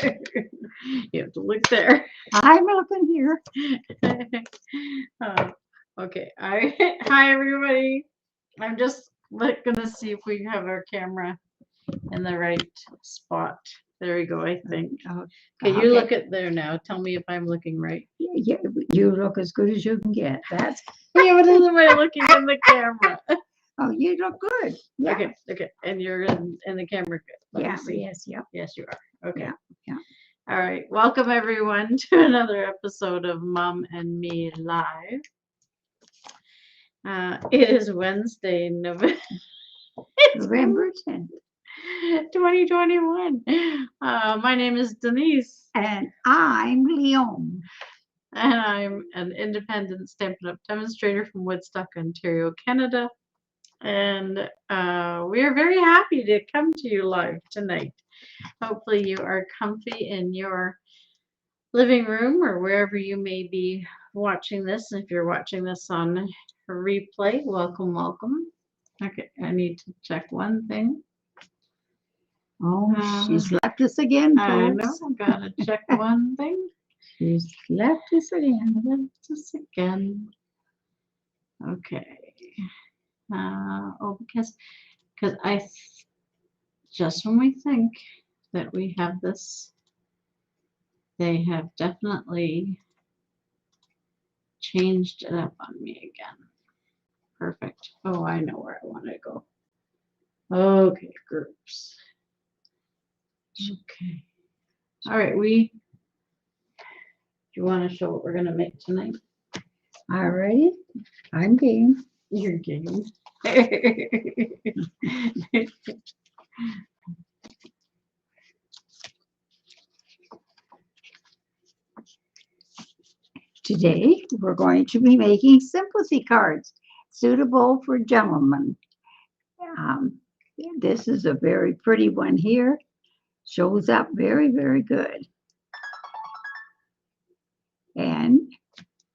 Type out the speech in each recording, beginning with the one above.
You have to look there. I'm looking here. Uh, okay. Hi everybody. I'm just gonna see if we have our camera in the right spot. There we go, I think. Oh, Okay, you okay. look at there now. Tell me if I'm looking right. You look as good as you can get. That's Yeah, but isn't I looking in the camera? oh, you look good. Yeah. Okay. And you're in the camera. Good. Let me Yeah. see. Yes. Yep. Yes, you are. Okay. Yeah. Yeah. All right. Welcome everyone to another episode of Mom and Me Live. It is Wednesday, November November 10th. 2021. My name is Denise, And I'm Leon. and I'm an independent Stampin' Up! Demonstrator from Woodstock, Ontario, Canada. And we are very happy to come to you live tonight. Hopefully, you are comfy in your living room or wherever you may be watching this. If you're watching this on replay, welcome. Okay, I need to check one thing. Oh, she's left us again, I know, folks. gotta check one thing. She's left us again. Just again. Okay. Because just when we think that we have this, they have definitely changed it up on me again. Perfect. Oh, I know where I want to go. Okay, groups. Okay. All right, do you want to show what we're going to make tonight? All righty. I'm game. You're game. Today, we're going to be making sympathy cards suitable for gentlemen. Um, this is a very pretty one here. Shows up very, very good. And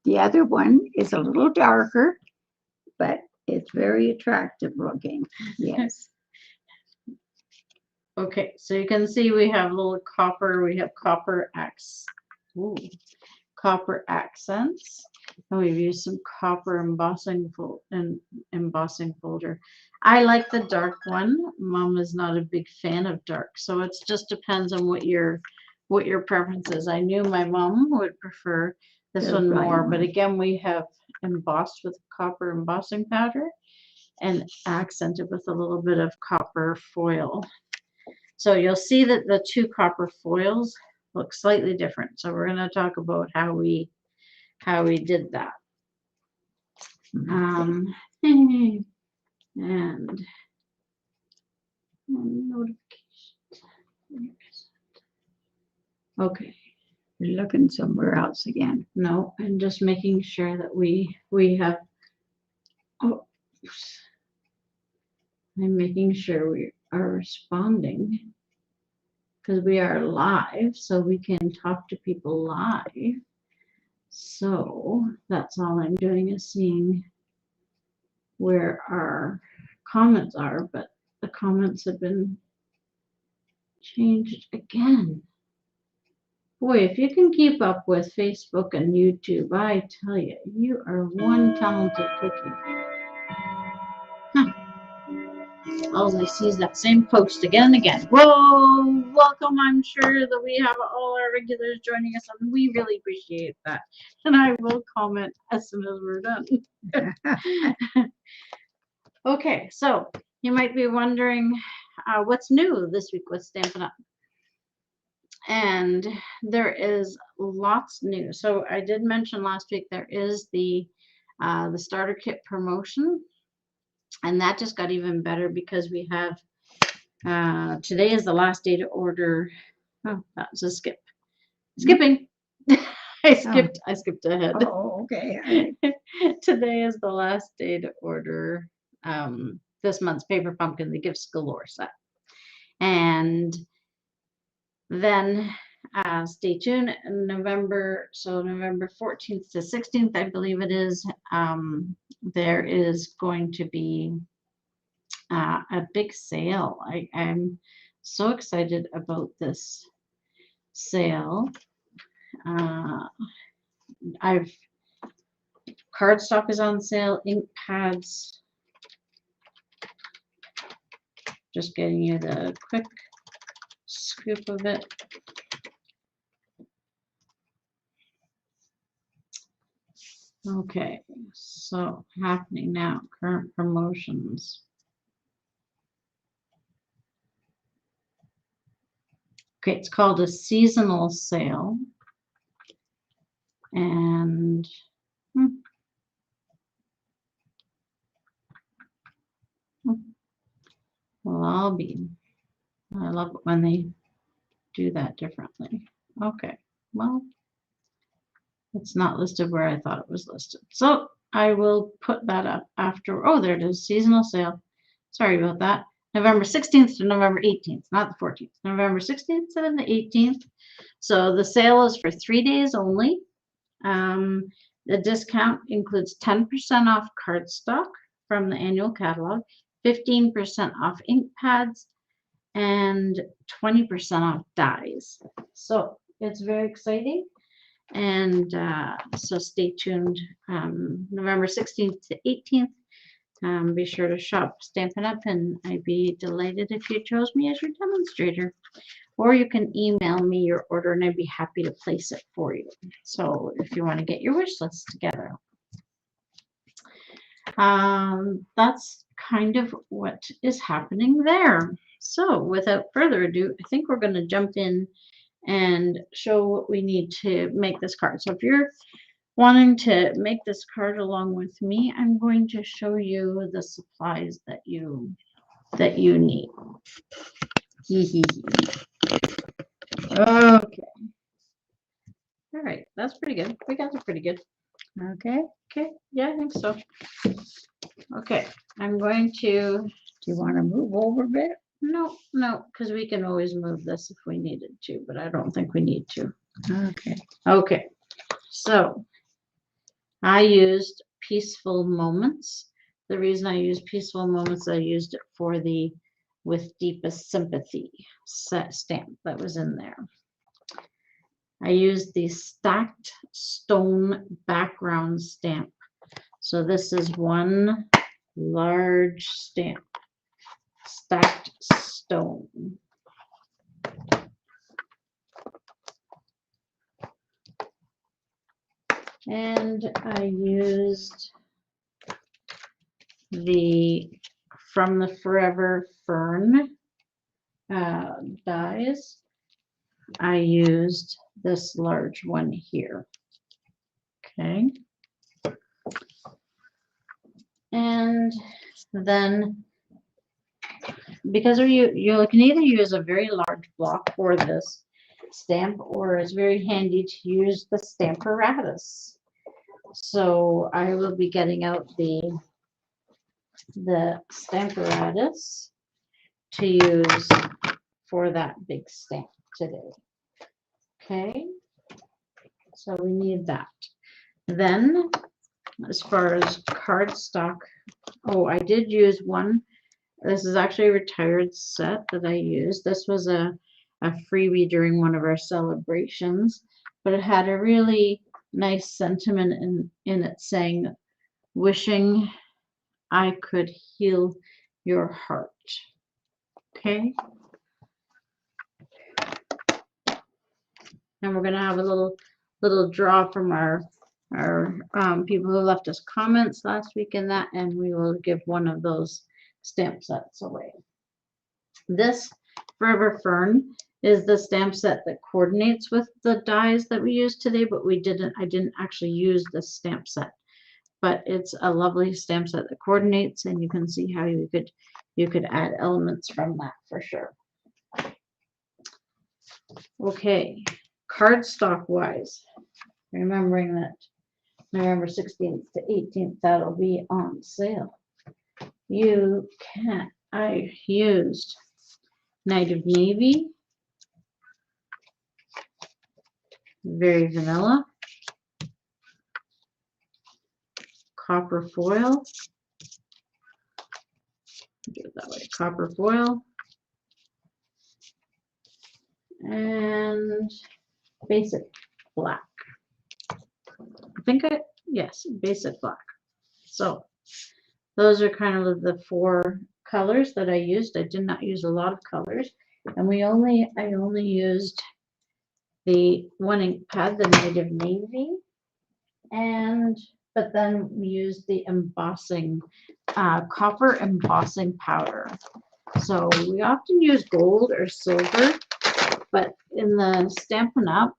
the other one is a little darker, but it's very attractive looking. Yes. Okay, so you can see we have little copper, we have copper accents, and we've used some copper embossing folder. I like the dark one. Mom is not a big fan of dark, so it just depends on what your preference is. I knew my mom would prefer this The one bright more, but one. again, we have embossed with copper embossing powder and accented with a little bit of copper foil. So you'll see that the two copper foils look slightly different. So we're going to talk about how we did that. And notification. Okay. You're looking somewhere else again. No, and just making sure that we have. Oh, I'm making sure we are responding because we are live, so we can talk to people live. So that's all I'm doing is seeing where our comments are, but the comments have been changed again. Boy, if you can keep up with Facebook and YouTube, I tell you, you are one talented cookie. Huh. All I see is that same post again and again. Whoa, welcome. I'm sure that we have all our regulars joining us, and we really appreciate that. And I will comment as soon as we're done. Okay, so you might be wondering what's new this week with Stampin' Up! And there is lots new. So I did mention last week there is the starter kit promotion, and that just got even better because we have today is the last day to order. Oh, that was a skip. Skipping. I skipped ahead. Oh, okay. Today is the last day to order this month's Paper Pumpkin, the Gifts Galore set. And then stay tuned. November 14th to 16th, I believe it is, there is going to be a big sale. I'm so excited about this sale. Cardstock is on sale, ink pads. Just getting you the quick scoop of it. Okay, so happening now, current promotions. Okay, it's called a seasonal sale. And well, I love it when they do that differently. Okay, well, it's not listed where I thought it was listed. So I will put that up after. Oh, there it is, seasonal sale. Sorry about that. November 16th to November 18th, not the 14th. November 16th to the 18th. So the sale is for 3 days only. The discount includes 10% off cardstock from the annual catalog, 15% off ink pads, and 20% off dies. So it's very exciting. And so stay tuned. November 16th to 18th. Be sure to shop Stampin' Up! And I'd be delighted if you chose me as your demonstrator. Or you can email me your order and I'd be happy to place it for you. So if you want to get your wish list together. That's kind of what is happening there. So without further ado, I think we're going to jump in and show what we need to make this card. So if you're wanting to make this card along with me, I'm going to show you the supplies that you need. Okay. All right, that's pretty good. We got it pretty good. Okay, yeah, I think so. Okay, I'm going to. Do you want to move over a bit? No, because we can always move this if we needed to, but I don't think we need to. Okay, so I used Peaceful Moments. The reason I used Peaceful Moments, I used it for the With Deepest Sympathy set stamp that was in there. I used the Stacked Stone background stamp. So this is one large stamp, Stacked Stone. And I used the From the Forever Fern dies. I used this large one here. Okay. And then because you can either use a very large block for this stamp, or it's very handy to use the Stamparatus. So I will be getting out the Stamparatus to use for that big stamp today. Okay, so we need that. Then as far as cardstock, oh, I did use one. This is actually a retired set that I used. This was a freebie during one of our celebrations, but it had a really nice sentiment in it saying, wishing I could heal your heart. Okay. And we're going to have a little draw from our people who left us comments last week in that, and we will give one of those stamp sets away. This Forever Fern is the stamp set that coordinates with the dies that we used today, but I didn't actually use this stamp set. But it's a lovely stamp set that coordinates, and you can see how you could add elements from that for sure. Okay, cardstock wise, remembering that November 16th to 18th, that'll be on sale. I used Night of Navy, very vanilla, copper foil, do it that way, copper foil, and basic black. Yes, basic black. So those are kind of the four colors that I used. I did not use a lot of colors, and I only used the one ink pad, the Native Navy, but then we used the embossing copper embossing powder. So we often use gold or silver, but in the Stampin' Up,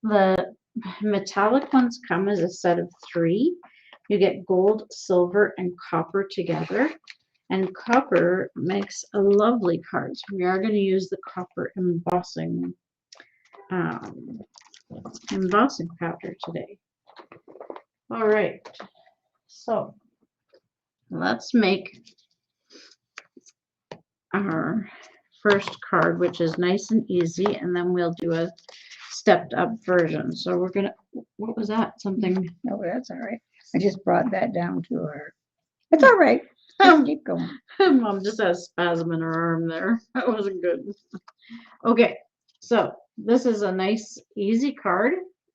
the metallic ones come as a set of 3. You get gold, silver, and copper together. And copper makes a lovely card. So we are going to use the copper embossing powder today. All right. So let's make our first card, which is nice and easy, and then we'll do a stepped up version. So we're gonna, what was that? Something? Oh, that's all right. I just brought that down to her. It's all right. Keep going. Mom just has spasm in her arm there. That wasn't good. Okay, so this is a nice, easy card.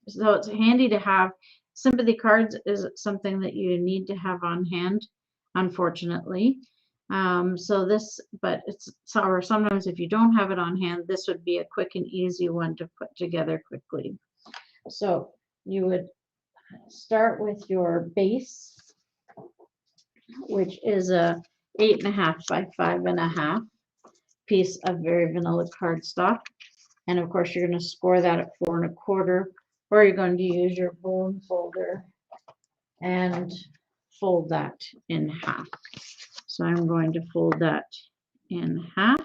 So it's handy to have. Sympathy cards is something that you need to have on hand, unfortunately. But or sometimes if you don't have it on hand, this would be a quick and easy one to put together quickly. So you would start with your base, which is a 8.5 by 5.5 piece of very vanilla cardstock. And of course, you're going to score that at 4 1/4, or you're going to use your bone folder and fold that in half. So I'm going to fold that in half.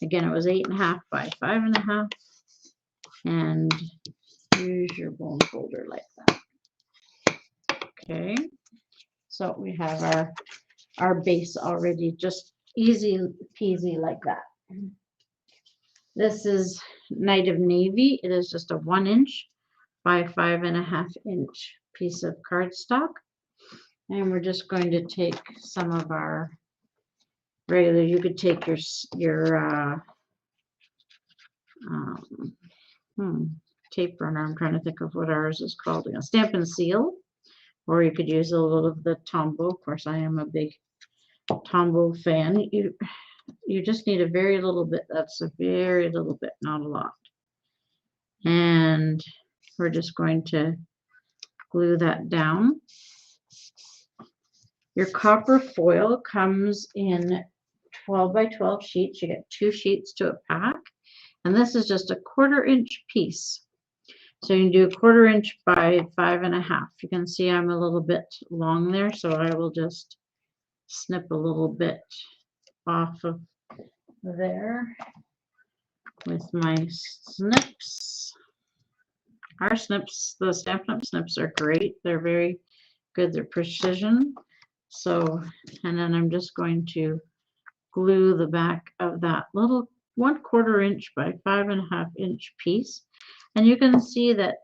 Again, it was 8.5 by 5.5, and use your bone folder like that. Okay, so we have our base already, just easy peasy like that. This is Native Navy. It is just a 1 inch by 5.5 inch piece of cardstock. And we're just going to take some of our regular, you could take your tape runner. I'm trying to think of what ours is called. A Stampin' Seal. Or you could use a little of the Tombow. Of course, I am a big Tombow fan. You just need a very little bit. That's a very little bit, not a lot. And we're just going to glue that down. Your copper foil comes in 12 by 12 sheets. You get 2 sheets to a pack. And this is just a 1/4 inch piece. So you can do a 1/4 inch by 5.5. You can see I'm a little bit long there, so I will just snip a little bit off of there with my snips. Our snips, the Stampin' Up! Snips are great. They're very good. They're precision. So, and then I'm just going to glue the back of that little 1/4 inch by 5.5 inch piece. And you can see that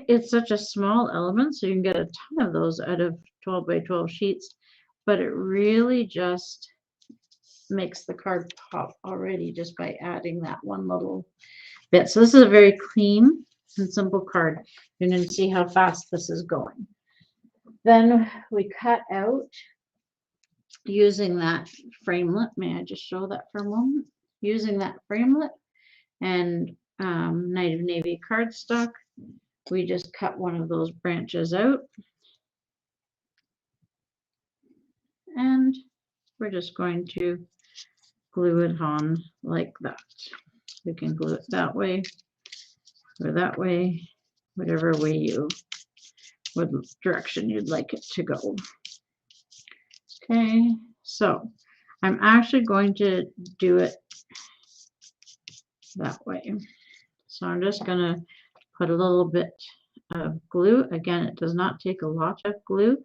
it's such a small element, so you can get a ton of those out of 12 by 12 sheets, but it really just makes the card pop already just by adding that one little bit. So this is a very clean and simple card. You're going to see how fast this is going. Then we cut out using that framelit. May I just show that for a moment? Using that framelit and Native Navy cardstock, we just cut one of those branches out. And we're just going to glue it on like that. You can glue it that way or that way, whatever way what direction you'd like it to go. Okay, so I'm actually going to do it that way. So I'm just going to put a little bit of glue. Again, it does not take a lot of glue.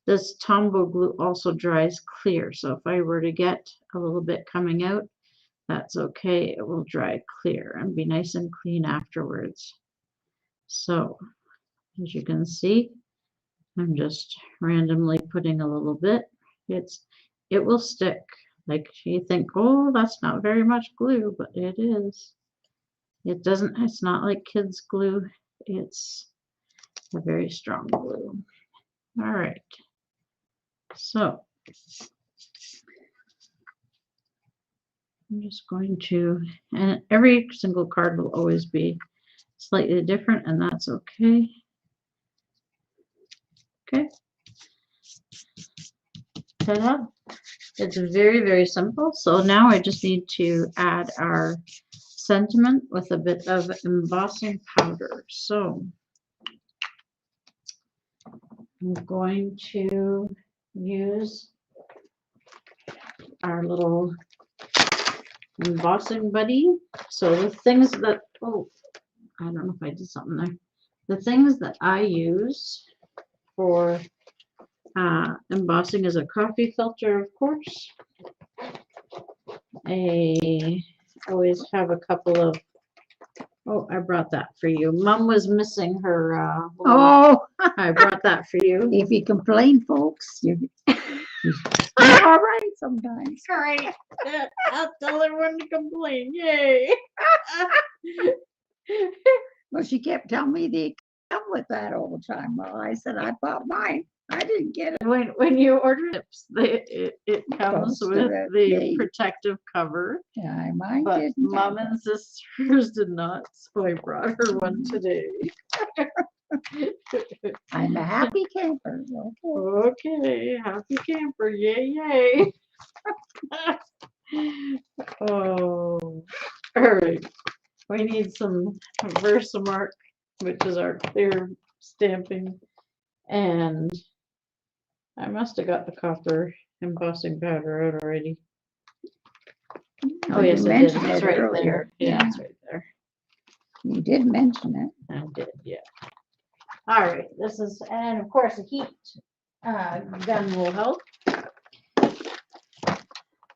This Tombow glue also dries clear. So if I were to get a little bit coming out, that's okay. It will dry clear and be nice and clean afterwards. So as you can see, I'm just randomly putting a little bit. It will stick. Like you think, oh, that's not very much glue, but it is. It's not like kids glue. It's a very strong glue. All right. So I'm just going to, and every single card will always be slightly different, and that's okay. Okay. Ta-da. It's very, very simple. So now I just need to add our sentiment with a bit of embossing powder. So I'm going to use our little embossing buddy. So the things that, oh, I don't know if I did something there. The things that I use for embossing is a coffee filter, of course. Always have a couple of, oh, I brought that for you. Mom was missing her. Oh, I brought that for you. if you complain, folks, you're all right sometimes. Great. I'll tell everyone to complain. Yay. Well, she kept telling me they come with that all the time. Well, I said I bought mine. I didn't get it. When you order it comes Goes with to the protective cover. Yeah, mine But didn't. Mom and sisters did not, so I brought her one today. I'm a happy camper. Okay. Okay, happy camper, yay, yay. Oh, all right. We need some Versamark, which is our clear stamping, and I must have got the copper embossing powder out already. Oh, yes, I did. It's right there. Yeah, it's right there. You did mention it. I did, yeah. All right, this is, and of course, a heat gun will help.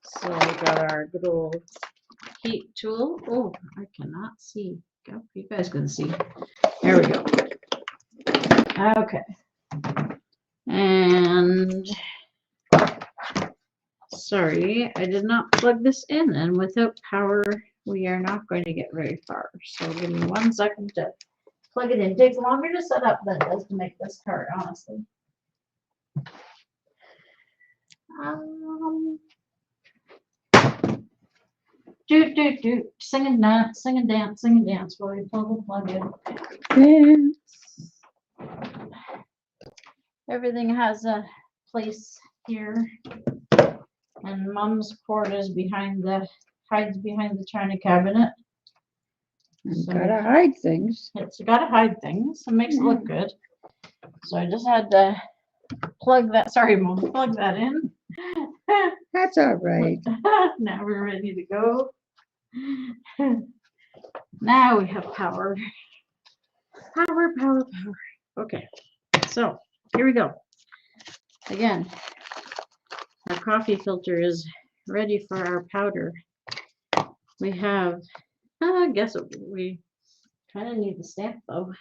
So we got our good old heat tool. Oh, I cannot see. Oh, you guys can see. There we go. Okay. And sorry, I did not plug this in, and without power, we are not going to get very far. So give me 1 second to plug it in. It takes longer to set up than it does to make this card, honestly. Sing and dance, sing and dance, sing and dance while we plug in. Everything has a place here, and Mom's cord is hides behind the china cabinet. So gotta hide things. It's gotta hide things. It makes it look good. So I just had to plug that. Sorry, Mom, plug that in. That's all right. Now we're ready to go. Now we have power. Power, power, power. Okay, so here we go. Again, our coffee filter is ready for our powder. We have, I guess we kind of need the stamp though.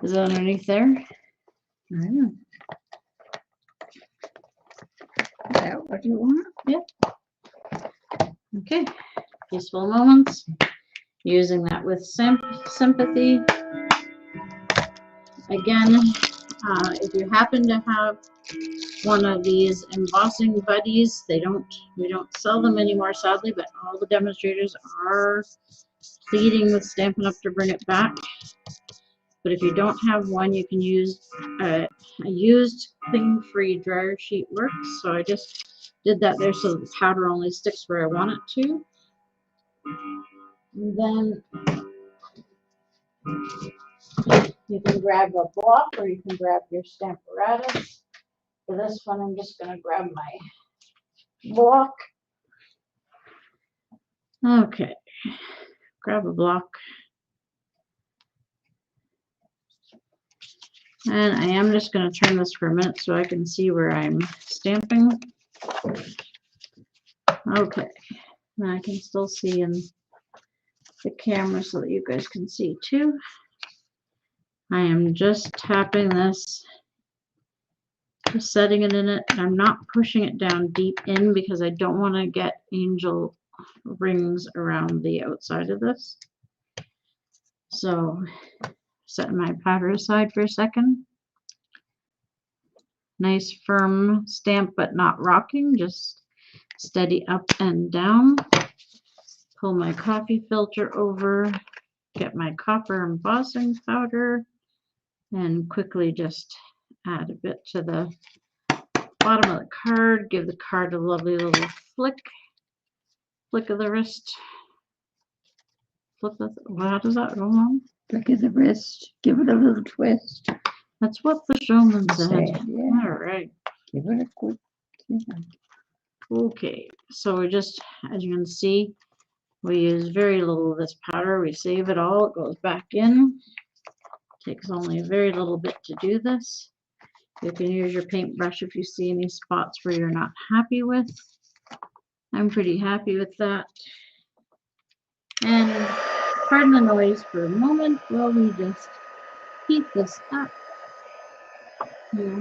Is it underneath there? I don't know. Is that what you want? Yeah. Okay. Peaceful moments. Using that with sympathy. Again, if you happen to have one of these embossing buddies, we don't sell them anymore, sadly, but all the demonstrators are pleading with Stampin' Up! To bring it back. But if you don't have one, you can use a used cling-free dryer sheet works. So I just did that there so that the powder only sticks where I want it to. And then you can grab a block or you can grab your Stamparatus. For this one, I'm just going to grab my block. Okay, grab a block. And I am just going to turn this for a minute so I can see where I'm stamping. Okay, and I can still see in the camera so that you guys can see too. I am just tapping this, just setting it in it. I'm not pushing it down deep in because I don't want to get angel rings around the outside of this. So setting my powder aside for a second. Nice firm stamp, but not rocking, just steady up and down. Pull my coffee filter over, get my copper embossing powder, and quickly just add a bit to the bottom of the card. Give the card a lovely little flick of the wrist. How does that go on? Flick of the wrist. Give it a little twist. That's what the showman said. Yeah. All right. Give it a quick. Okay, so we just, as you can see, we use very little of this powder. We save it all. It goes back in. Takes only a very little bit to do this. You can use your paintbrush if you see any spots where you're not happy with. I'm pretty happy with that. And pardon the noise for a moment while we just heat this up. Yeah,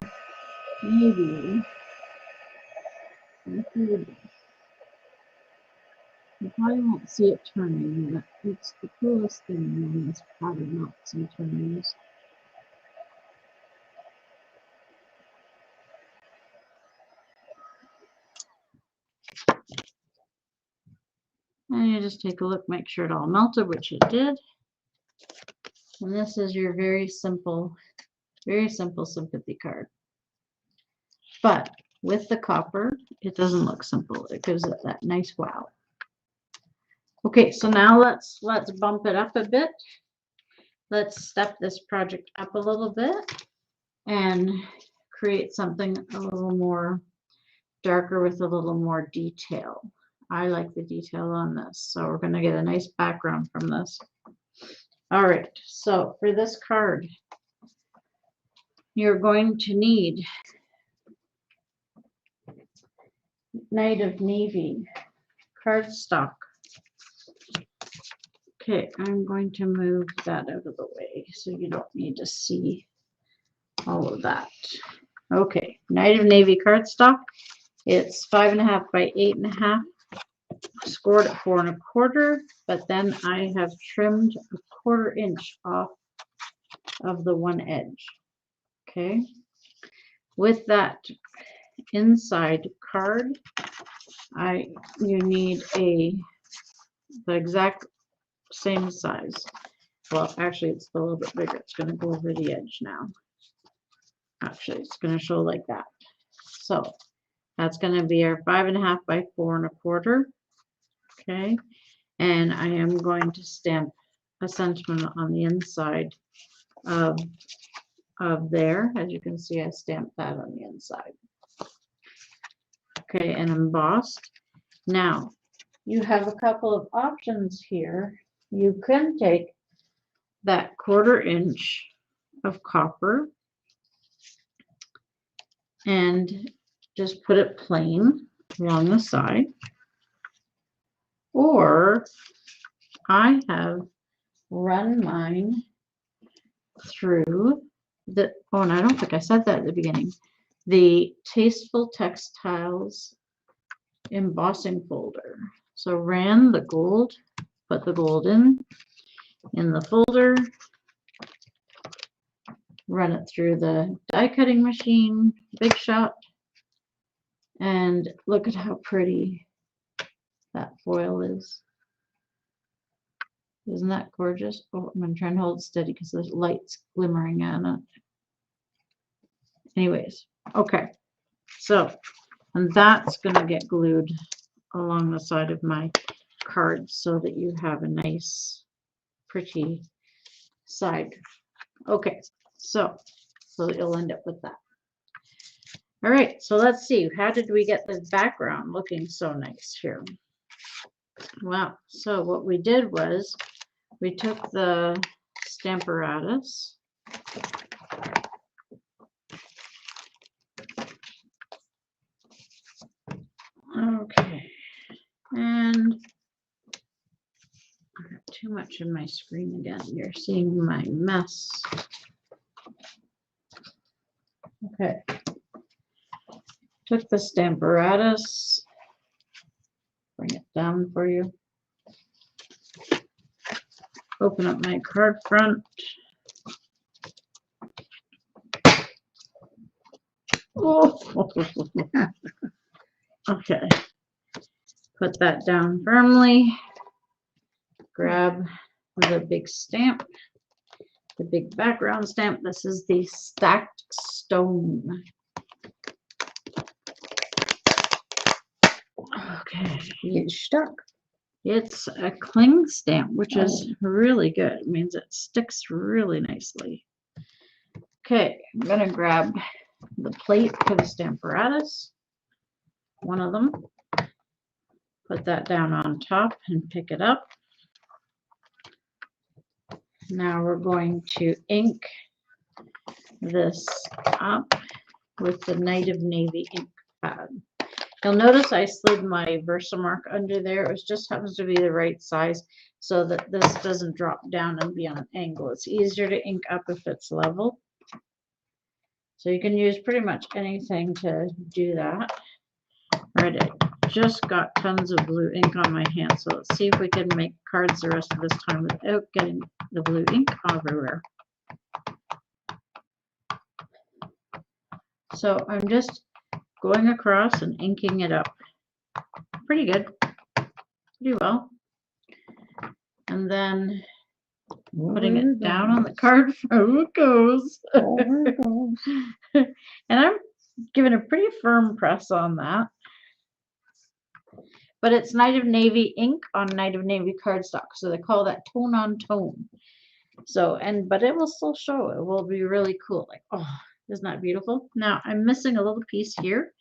maybe. You probably won't see it turning, but it's the coolest thing when this powder melts and turns. And you just take a look, make sure it all melted, which it did. And this is your very simple sympathy card. But with the copper, it doesn't look simple. It gives it that nice wow. Okay, so now let's bump it up a bit. Let's step this project up a little bit and create something a little more darker with a little more detail. I like the detail on this, so we're going to get a nice background from this. All right, so for this card, you're going to need Night of Navy cardstock. Okay, I'm going to move that out of the way so you don't need to see all of that. Okay, Night of Navy cardstock. It's 5.5 by 8.5. Scored at 4 1/4, but then I have trimmed a 1/4 inch off of the one edge. Okay, with that inside card, you need the exact same size. Well, actually, it's a little bit bigger. It's going to go over the edge now. Actually, it's going to show like that. So that's going to be our 5.5 by 4 1/4. Okay, and I am going to stamp a sentiment on the inside of there. As you can see, I stamped that on the inside. Okay, and embossed. Now, you have a couple of options here. You can take that 1/4 inch of copper and just put it plain along the side. Or I have run mine through the, oh, and I don't think I said that at the beginning, the Tasteful Textiles embossing folder. So ran the gold, put the gold in the folder, run it through the die cutting machine, Big Shot, and look at how pretty that foil is. Isn't that gorgeous? Oh, I'm trying to hold it steady because there's lights glimmering on it. Anyways, okay. So, and that's going to get glued along the side of my card so that you have a nice, pretty side. Okay, so you'll end up with that. All right, so let's see. How did we get the background looking so nice here? Well, so what we did was we took the Stamparatus. Okay, and I got too much in my screen again. You're seeing my mess. Okay, took the Stamparatus, bring it down for you. open up my card front. Oh. Okay. Put that down firmly. Grab the big stamp, the big background stamp. This is the stacked stone. Okay. It's stuck. It's a cling stamp, which is really good. It means it sticks really nicely. Okay, I'm going to grab the plate for the stamparatus, one of them, put that down on top and pick it up. Now we're going to ink this up with the Night of Navy ink pad. You'll notice I slid my Versamark under there. It just happens to be the right size so that this doesn't drop down and be on an angle. It's easier to ink up if it's level. So you can use pretty much anything to do that. Right, I just got tons of blue ink on my hand, so let's see if we can make cards the rest of this time without getting the blue ink everywhere. So I'm just going across and inking it up. Pretty good. Pretty well. And then putting it down on the card. Oh, it goes. And I'm giving a pretty firm press on that. But it's Night of Navy ink on Night of Navy cardstock. So they call that tone on tone. So, but it will still show. It will be really cool. Like, oh, isn't that beautiful? Now I'm missing a little piece here,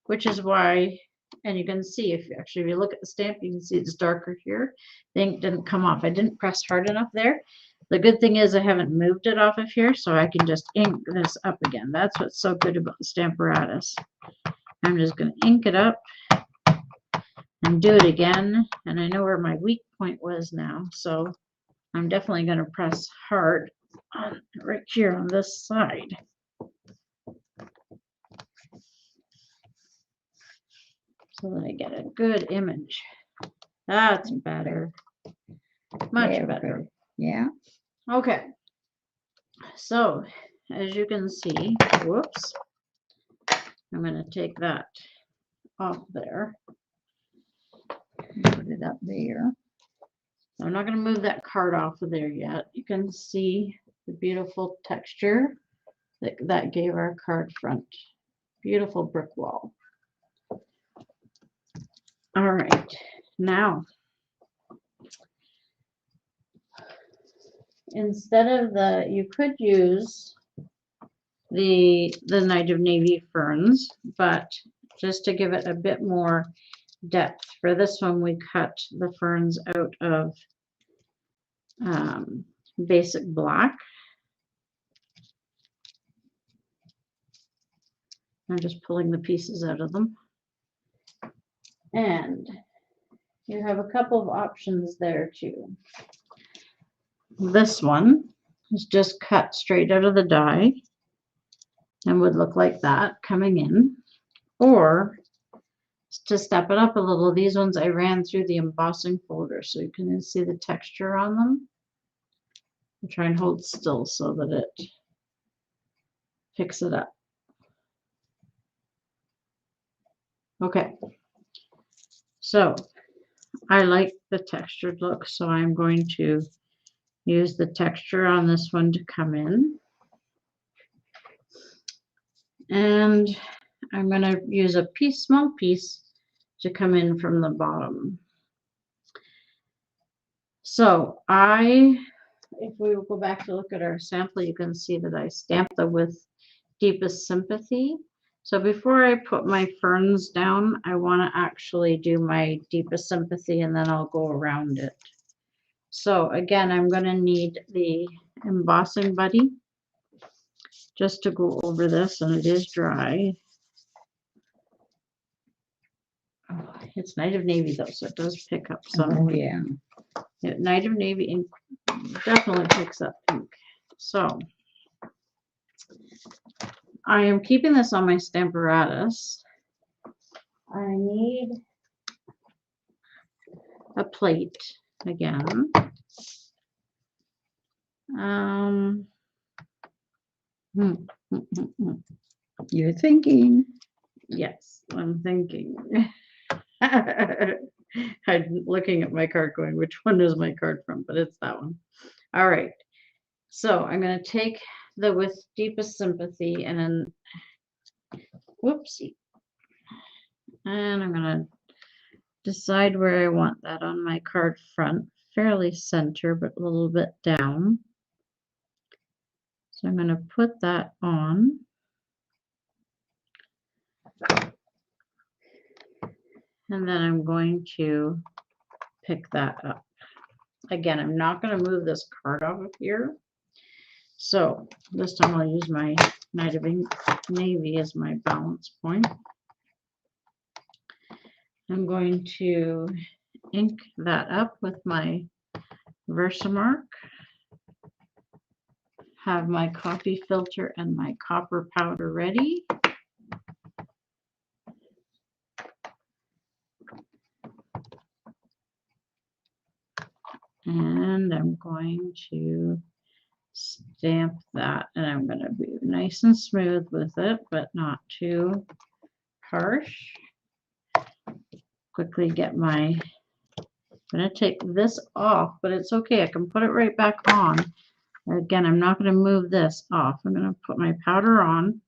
which is why, and you can see if you look at the stamp, you can see it's darker here. The ink didn't come off. I didn't press hard enough there. The good thing is I haven't moved it off of here, so I can just ink this up again. That's what's so good about the stamparatus. I'm just going to ink it up and do it again. And I know where my weak point was now, so I'm definitely going to press hard on right here on this side. So that I get a good image. That's better. Much better. Yeah. Okay. So, as you can see, whoops, I'm going to take that off there. Put it up there. I'm not going to move that card off of there yet. You can see the beautiful texture that gave our card front. Beautiful brick wall. All right. Now, instead of you could use the Night of Navy ferns, but just to give it a bit more depth, for this one we cut the ferns out of basic black. I'm just pulling the pieces out of them. And you have a couple of options there too. This one is just cut straight out of the die and would look like that coming in. Or to step it up a little, these ones I ran through the embossing folder so you can see the texture on them. I'll try and hold still so that it picks it up. Okay, so I like the textured look, so I'm going to use the texture on this one to come in. And I'm going to use a small piece to come in from the bottom. So if we go back to look at our sample, you can see that I stamped them with Deepest Sympathy. So before I put my ferns down, I want to actually do my Deepest Sympathy and then I'll go around it. So again, I'm going to need the embossing buddy just to go over this, and it is dry. Oh, it's Night of Navy though, so it does pick up some. Oh, yeah. Night of Navy ink definitely picks up ink. So I am keeping this on my stamparatus. I need a plate again. Um, hmm, hmm, hmm, hmm. You're thinking. Yes, I'm thinking. I'm looking at my card going, which one is my card from? But it's that one. All right. So I'm going to take the with deepest sympathy and then, whoopsie. And I'm going to decide where I want that on my card front. Fairly center, but a little bit down. So I'm going to put that on. And then I'm going to pick that up. Again, I'm not going to move this card off of here. So this time I'll use my Knight of Navy as my balance point. I'm going to ink that up with my Versamark. Have my coffee filter and my copper powder ready. And I'm going to stamp that, and I'm going to be nice and smooth with it, but not too harsh. Quickly get my, I'm going to take this off, but it's okay. I can put it right back on. Again, I'm not going to move this off. I'm going to put my powder on.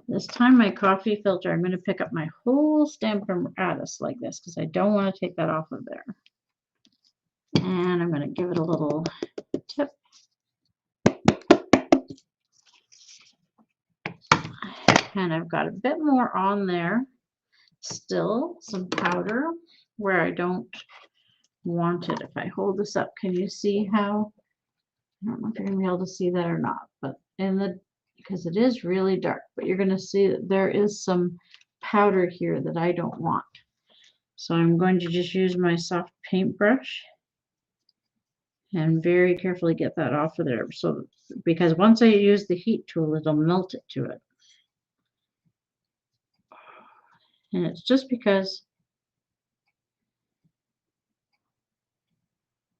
This time my coffee filter, I'm going to pick up my whole Stampin' apparatus like this because I don't want to take that off of there. And I'm going to give it a little tip. And I've got a bit more on there. Still some powder where I don't want it. If I hold this up, can you see how? I don't know if you're going to be able to see that or not, but because it is really dark, but you're going to see that there is some powder here that I don't want. So I'm going to just use my soft paintbrush and very carefully get that off of there. So, because once I use the heat tool, it'll melt it to it. And it's just because,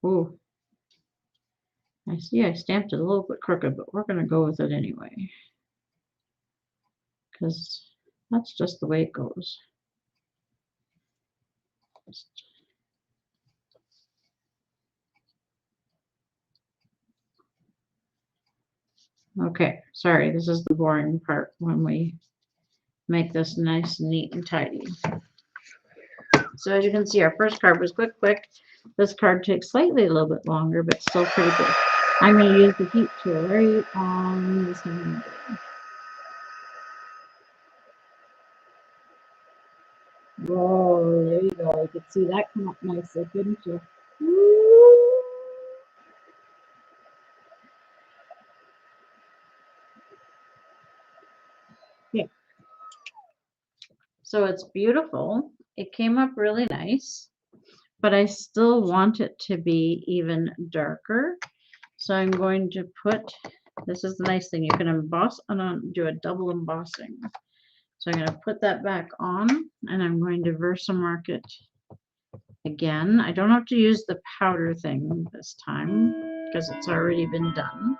oh, I see I stamped it a little bit crooked, but we're going to go with it anyway. Because that's just the way it goes. Okay, sorry, this is the boring part when we make this nice, neat, and tidy. So as you can see, our first card was quick. This card takes slightly a little bit longer, but still pretty good. I'm going to use the heat tool right on this one. Whoa, there you go. You could see that come up nicely, couldn't you? Okay. So it's beautiful. It came up really nice, but I still want it to be even darker. So I'm going to put, this is the nice thing, you can emboss and do a double embossing. So I'm going to put that back on, and I'm going to Versamark it again. I don't have to use the powder thing this time because it's already been done.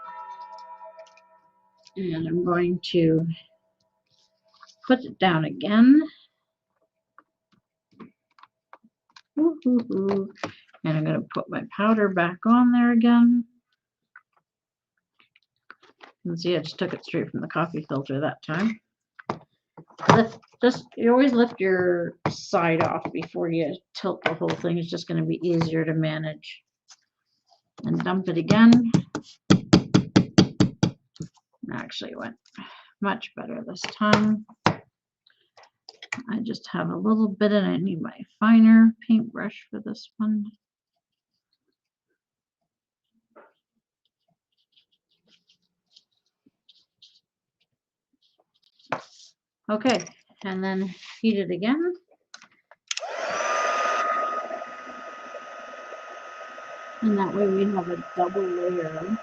And I'm going to put it down again. And I'm going to put my powder back on there again. You can see I just took it straight from the coffee filter that time. You always lift your side off before you tilt the whole thing. It's just going to be easier to manage. And dump it again. Actually went much better this time. I just have a little bit and I need my finer paintbrush for this one. Okay, and then heat it again. And that way we have a double layer.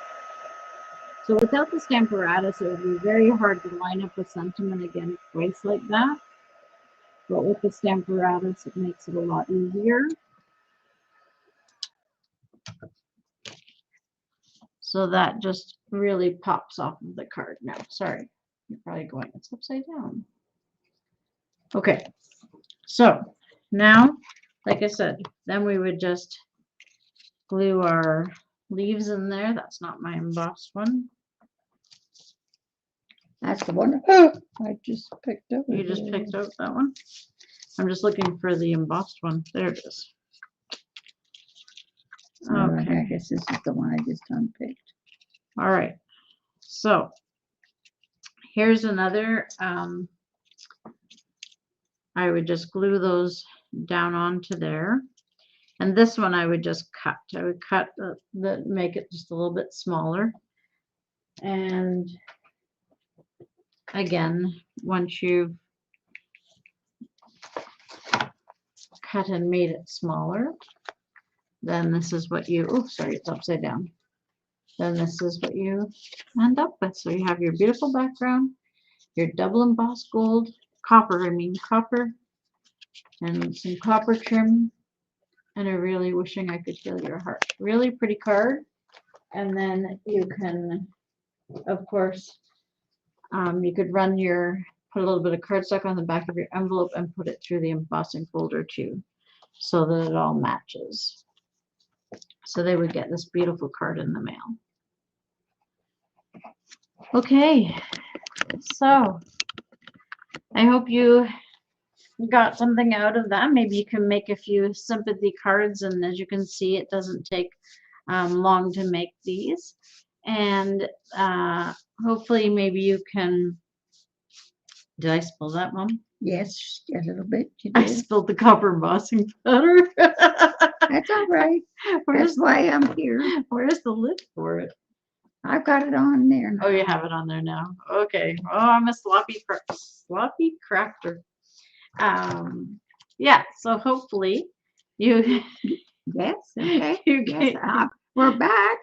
So without the Stamparatus, it would be very hard to line up a sentiment against twice like that. But with the Stamparatus, it makes it a lot easier. So that just really pops off of the card now. Sorry, you're probably going, it's upside down. Okay, so now, like I said, then we would just glue our leaves in there. That's not my embossed one. That's the one. Oh, I just picked up. You just picked out that one? I'm just looking for the embossed one. There it is. All right, I Okay. guess this is the one I just unpicked. All right. So here's another. I would just glue those down onto there. And this one I would just cut. I would cut make it just a little bit smaller. And again, once you've cut and made it smaller, then this is what you, oh, sorry, it's upside down. Then this is what you end up with. So you have your beautiful background, your double embossed gold, copper, and some copper trim, and a really wishing I could feel your heart. Really pretty card. And then you can, of course, you could run put a little bit of cardstock on the back of your envelope and put it through the embossing folder too, so that it all matches. So they would get this beautiful card in the mail. Okay, so I hope you got something out of that. Maybe you can make a few sympathy cards, and as you can see, it doesn't take long to make these. And hopefully maybe you can, did I spill that, Mom? Yes, a little bit. You I did. spilled the copper embossing powder. That's all right. That's why I'm here. Where's the lid for it? I've got it on there now. Oh, you have it on there now. Okay. Oh, I'm a sloppy crafter. Yeah. So hopefully you. Yes. Okay. You Yes. can, We're back.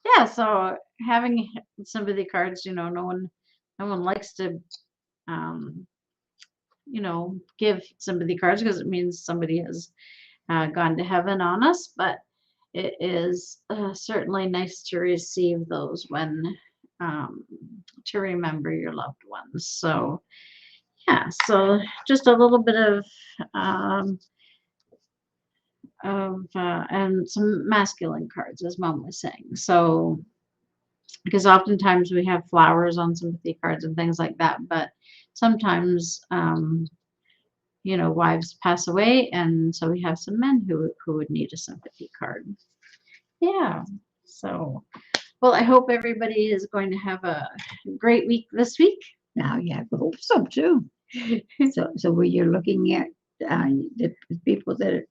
Yeah. So having sympathy cards, no one likes to, give sympathy cards because it means somebody has gone to heaven on us, but it is certainly nice to receive those when to remember your loved ones. So yeah, so just a little bit of and some masculine cards, as Mom was saying. So because oftentimes we have flowers on sympathy cards and things like that, but sometimes wives pass away, and so we have some men who would need a sympathy card. Yeah. So, well, I hope everybody is going to have a great week this week. Now, yeah, I hope so too. So were you looking at the people that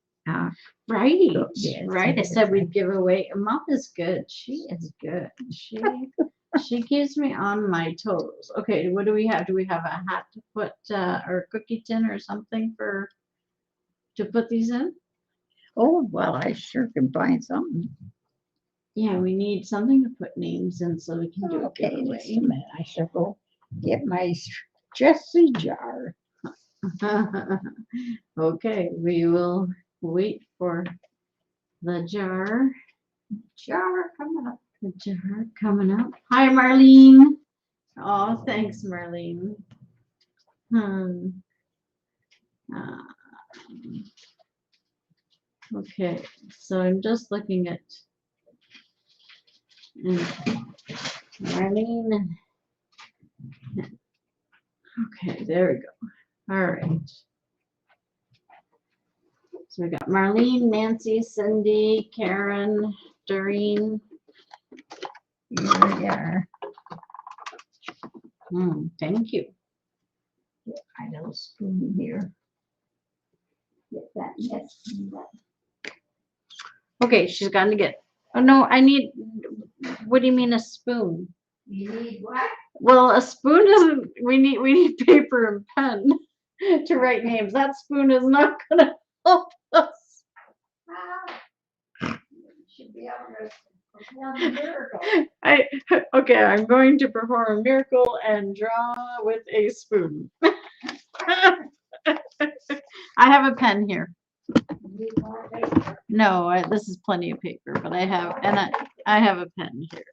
right, yes, right. I said we'd give away. Mom is good. She is good. She keeps me on my toes. Okay, what do we have? Do we have a hat to put or a cookie tin or something to put these in? Oh, well, I sure can find something. Yeah, we need something to put names in so we can do a Okay, giveaway. just a minute. I shall go get my Jessie jar. Okay, we will wait for the jar. Jar coming up. The jar coming up. Hi, Marlene. Oh, thanks, Marlene. Okay, so I'm just looking at Marlene. Okay, there we go. All right. So we got Marlene, Nancy, Cindy, Karen, Doreen. Here we are. Thank you. Get my little spoon here. Get that mess. Okay, she's gone to get. Oh no, I need. What do you mean a spoon? You need what? Well, a spoon isn't. We need paper and pen to write names. That spoon is not gonna help us. You should be able to perform a miracle. Okay, I'm going to perform a miracle and draw with a spoon. I have a pen here. need more paper? No, this is plenty of paper, but I have a pen here.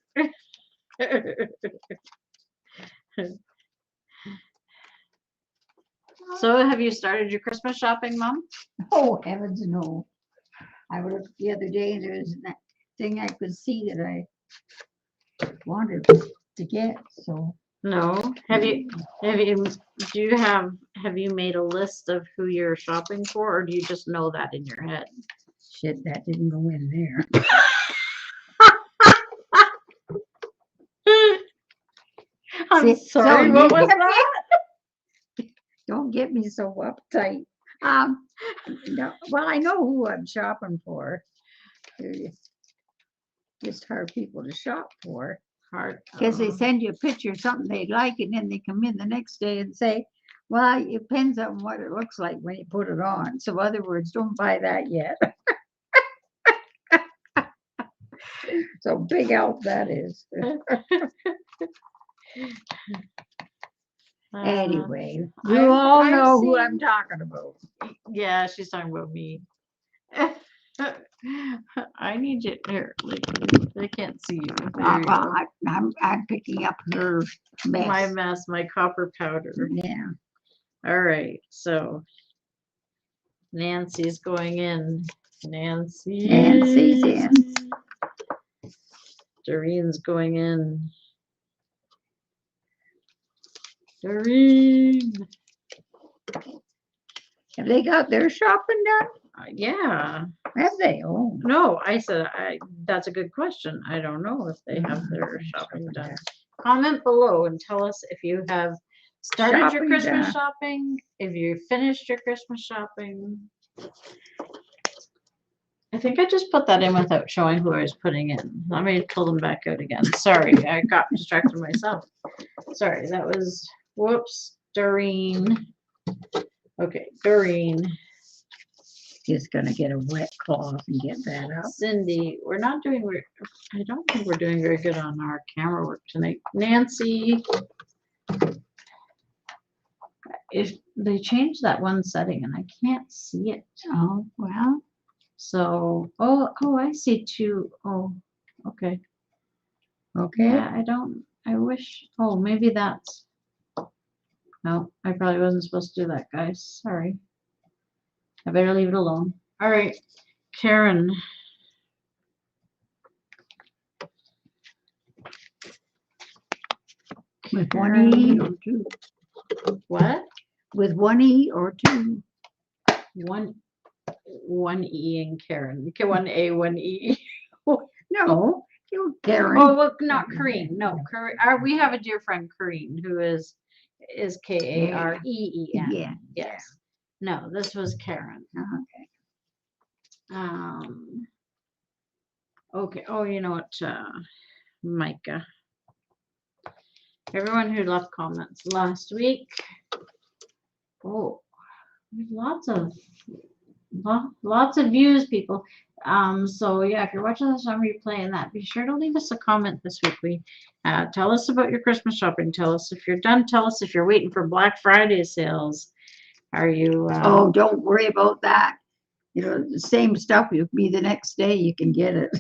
So have you started your Christmas shopping, Mom? Oh, heavens, no. I looked the other day and there was that thing I could see that I wanted to get, so. No. Have you made a list of who you're shopping for, or do you just know that in your head? Shit, that didn't go in there. I'm See, sorry, so what you was get that? Don't get me so uptight. No, well, I know who I'm shopping for. They're just hard people to shop for. Hard. Because they send you a picture of something they like, and then they come in the next day and say, well, it depends on what it looks like when you put it on. So, in other words, don't buy that yet. So big help that is. Anyway, you all I've know who seen- I'm talking about. Yeah, she's talking about me. I need you here. They can't see you. There you Well, go. I'm picking up her mess. My mess, my copper powder. Yeah. All right, so Nancy's going in. Nancy's in. Doreen's going in. Doreen. Have they got their shopping done? Yeah. Have they? Oh, No, I said that's a good question. I don't know if they have their shopping done. Comment below and tell us if you have started your Shopping Christmas done. shopping, if you finished your Christmas shopping. I think I just put that in without showing who I was putting in. Let me pull them back out again. Sorry, I got distracted myself. Sorry, that was, whoops, Doreen. Okay, Doreen. Just gonna get a wet cloth and get that up. Cindy, we're not doing, I don't think we're doing very good on our camera work tonight. Nancy. If they changed that one setting and I can't see it. Oh, well. So, oh, I see two. Oh, okay. Okay. Yeah, I wish, oh, maybe that's, no, I probably wasn't supposed to do that, guys. Sorry. I better leave it alone. All right, Karen. With one E or two? What? With one E or two? One E in Karen. Okay, one A, one E. No, you Karen. Oh, look, not Kareen. No, we have a dear friend, Kareen, who is Kareen. Yeah. Yes. No, this was Karen. Okay. Okay. Oh, you know what, Micah. Everyone who left comments last week. Oh, lots of views, people. So yeah, if you're watching this on replay and that, be sure to leave us a comment this week. We tell us about your Christmas shopping. Tell us if you're done. Tell us if you're waiting for Black Friday sales. Are you? Oh, don't worry about that. You know, the same stuff. It'll be the next day you can get it.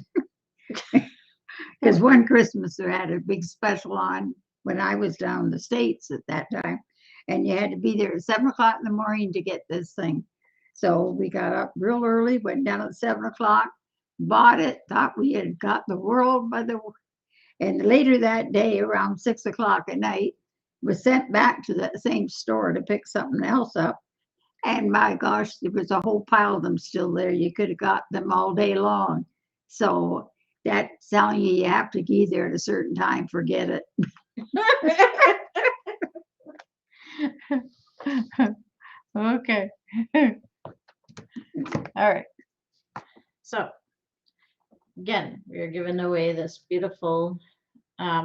Because one Christmas they had a big special on when I was down in the States at that time, and you had to be there at 7 o'clock in the morning to get this thing. So we got up real early, went down at 7 o'clock, bought it, thought we had got the world by the, and later that day around 6 o'clock at night, was sent back to that same store to pick something else up. And my gosh, there was a whole pile of them still there. You could have got them all day long. So that's telling you have to be there at a certain time. Forget it. Okay. All right. So again, we are giving away this beautiful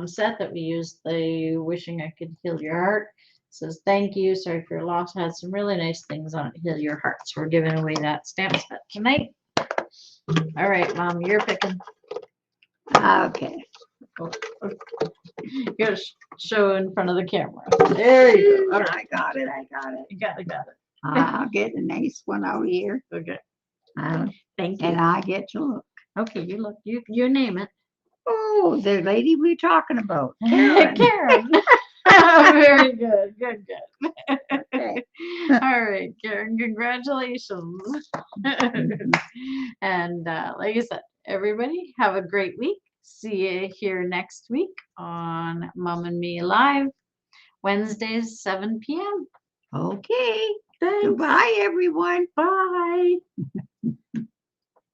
set that we used, the Wishing I Could Heal Your Heart. It says thank you, sorry for your loss. Had some really nice things on it. Heal your heart. So we're giving away that stamp set tonight. All right, Mom, you're picking. Okay. You gotta show in front of the camera. There you go. All right. I got it. I got it. You got it. I'll get a nice one out here. Okay. Thank you. And I get to look. Okay, you look. You name it. Oh, the lady we're talking about, Karen. Karen. Very good. Good. Okay. All right, Karen. Congratulations. Mhm. And like I said, everybody have a great week. See you here next week on Mom and Me Live, Wednesdays, 7 p.m. Okay. Thanks. Goodbye, everyone. Bye.